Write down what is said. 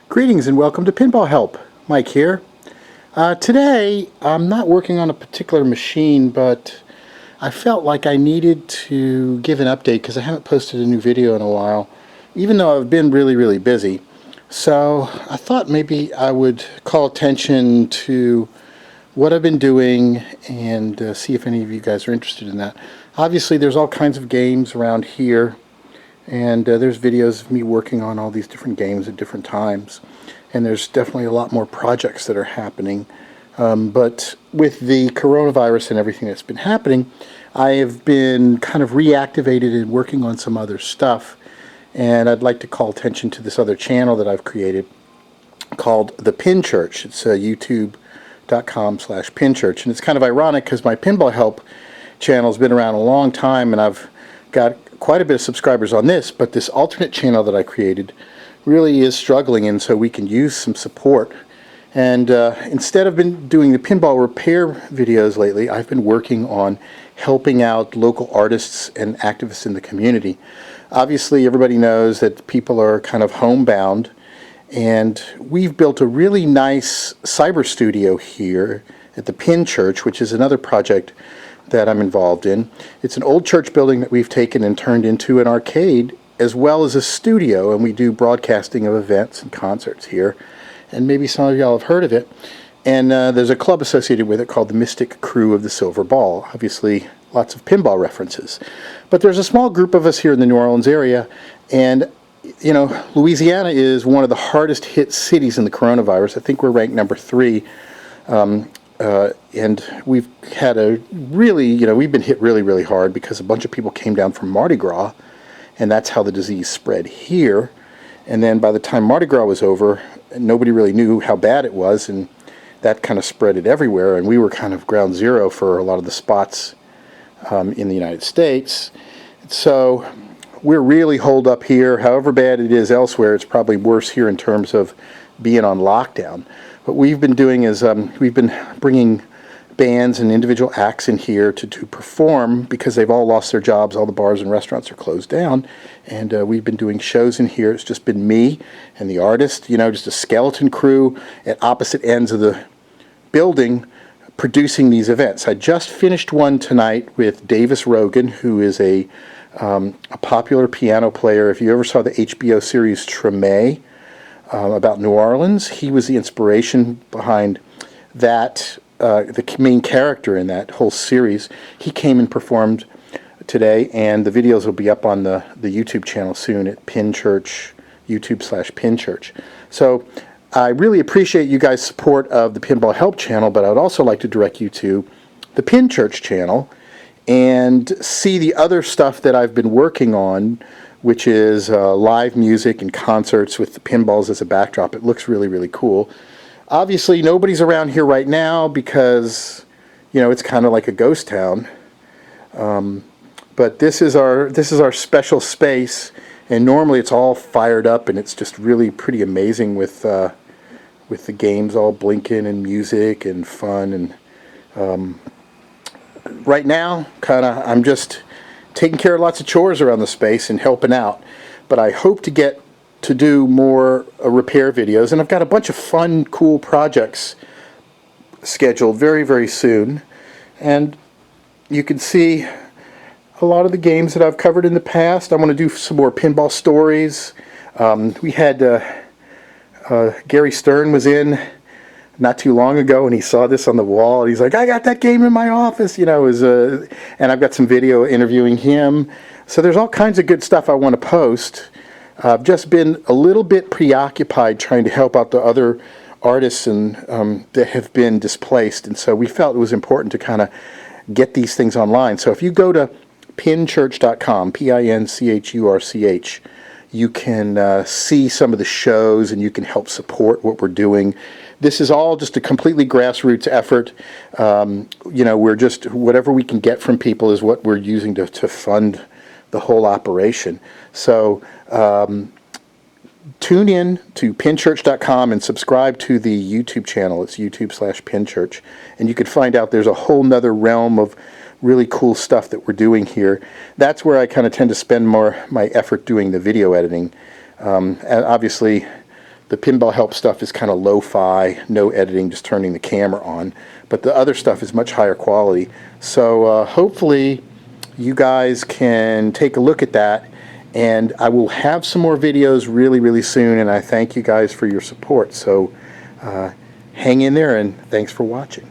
Greetings and welcome to PinballHelp. Mike here. Today I'm not working on a particular machine, but I felt like I needed to give an update because I haven't posted a new video in a while, even though I've been really busy. So I thought maybe I would call attention to what I've been doing and see if any of you guys are interested in that. Obviously there's all kinds of games around here, and there's videos of me working on all these different games at different times, and there's definitely a lot more projects that are happening, but with the coronavirus and everything that's been happening, I have been kind of reactivated and working on some other stuff, and I'd like to call attention to this other channel that I've created called The Pin Church. It's youtube.com/pinchurch, and it's kind of ironic because my Pinball Help channel has been around a long time and I've got quite a bit of subscribers on this, but this alternate channel that I created really is struggling, and so we can use some support. And instead of been doing the pinball repair videos lately, I've been working on helping out local artists and activists in the community. Obviously everybody knows that people are kind of homebound, and we've built a really nice cyber studio here at the Pin Church, which is another project that I'm involved in. It's an old church building that we've taken and turned into an arcade as well as a studio, and we do broadcasting of events and concerts here, and maybe some of y'all have heard of it. And there's a club associated with it called the Mystic Crew of the Silver Ball. Obviously lots of pinball references, but there's a small group of us here in the New Orleans area, and you know, Louisiana is one of the hardest hit cities in the coronavirus. I think we're ranked number 3. And we've had a really, we've been hit really hard because a bunch of people came down from Mardi Gras, and that's how the disease spread here. And then by the time Mardi Gras was over, nobody really knew how bad it was, and that kind of spread it everywhere, and we were kind of ground zero for a lot of the spots in the United States. So we're really holed up here. However bad it is elsewhere, it's probably worse here in terms of being on lockdown. What we've been doing is we've been bringing bands and individual acts in here to perform because they've all lost their jobs. All the bars and restaurants are closed down, and we've been doing shows in here. It's just been me and the artist, just a skeleton crew at opposite ends of the building producing these events. I just finished one tonight with Davis Rogan, who is a popular piano player. If you ever saw the HBO series Treme, about New Orleans, he was the inspiration behind that, the main character in that whole series. He came and performed today, and the videos will be up on the YouTube channel soon at Pin Church, YouTube/PinChurch. So I really appreciate you guys' support of the Pinball Help channel, but I would also like to direct you to the Pin Church channel and see the other stuff that I've been working on, which is live music and concerts with the pinballs as a backdrop. It looks really cool. Obviously nobody's around here right now because it's kind of like a ghost town, but this is our special space, and normally it's all fired up and it's just really pretty amazing with the games all blinking and music and fun. And right now I'm just taking care of lots of chores around the space and helping out, but I hope to get to do more repair videos, and I've got a bunch of fun, cool projects scheduled very soon, and you can see a lot of the games that I've covered in the past. I want to do some more pinball stories. We had Gary Stern was in not too long ago, and he saw this on the wall, and he's like, I got that game in my office, and I've got some video interviewing him. So there's all kinds of good stuff I want to post. I've just been a little bit preoccupied trying to help out the other artists and that have been displaced, and so we felt it was important to kind of get these things online. So if you go to pinchurch.com, PINCHURCH, you can see some of the shows, and you can help support what we're doing. This is all just a completely grassroots effort. We're just, whatever we can get from people is what we're using to fund the whole operation. So tune in to pinchurch.com and subscribe to the YouTube channel. It's YouTube/PinChurch, and you can find out there's a whole nother realm of really cool stuff that we're doing here. That's where I kind of tend to spend more my effort doing the video editing. And obviously The PinballHelp stuff is kind of lo-fi, no editing, just turning the camera on. But the other stuff is much higher quality. So hopefully you guys can take a look at that. And I will have some more videos really, really soon. And I thank you guys for your support. So hang in there, and thanks for watching.